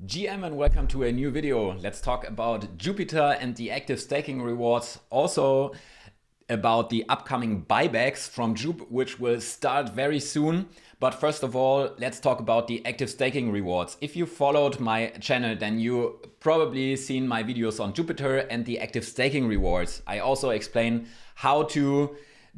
GM and welcome to a new video. Let's talk about Jupiter and the active staking rewards. Also about the upcoming buybacks from JUP, which will start very soon. But first of all, let's talk about the active staking rewards. If you followed my channel, then you probably seen my videos on Jupiter and the active staking rewards. I also explain how to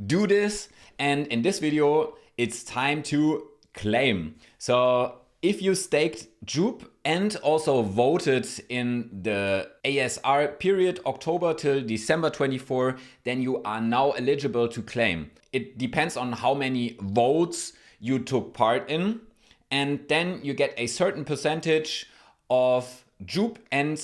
do this. And in this video, it's time to claim. So if you staked JUP and also voted in the ASR period, October till December 24, then you are now eligible to claim. It depends on how many votes you took part in. And then you get a certain percentage of JUP and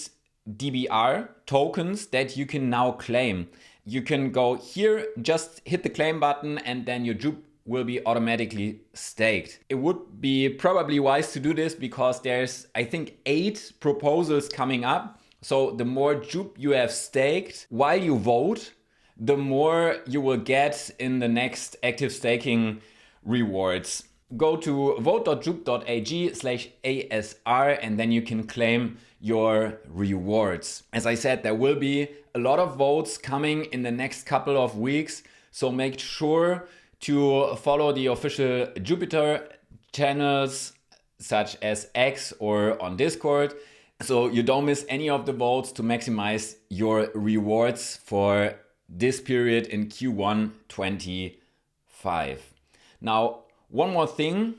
DBR tokens that you can now claim. You can go here, just hit the claim button, and then your JUP will be automatically staked. It would be probably wise to do this because there's, I think, 8 proposals coming up. So the more JUP you have staked while you vote, the more you will get in the next active staking rewards. Go to vote.jup.ag/ASR and then you can claim your rewards. As I said, there will be a lot of votes coming in the next couple of weeks. So make sure to follow the official Jupiter channels such as X or on Discord, so you don't miss any of the votes to maximize your rewards for this period in Q1 25. Now, one more thing.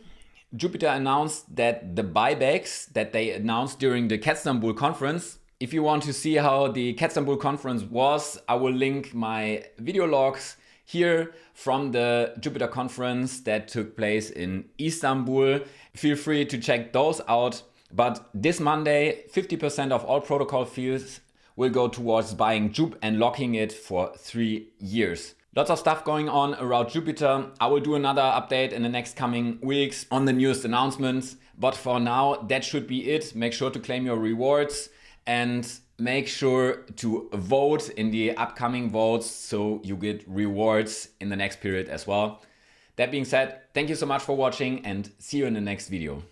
Jupiter announced that the buybacks that they announced during the Istanbul conference. If you want to see how the Istanbul conference was, I will link my video logs here from the Jupiter conference that took place in Istanbul. Feel free to check those out. But this Monday, 50% of all protocol fees will go towards buying JUP and locking it for 3 years. Lots of stuff going on around Jupiter. I will do another update in the next coming weeks on the newest announcements. But for now, that should be it. Make sure to claim your rewards and make sure to vote in the upcoming votes so you get rewards in the next period as well. That being said, thank you so much for watching and see you in the next video.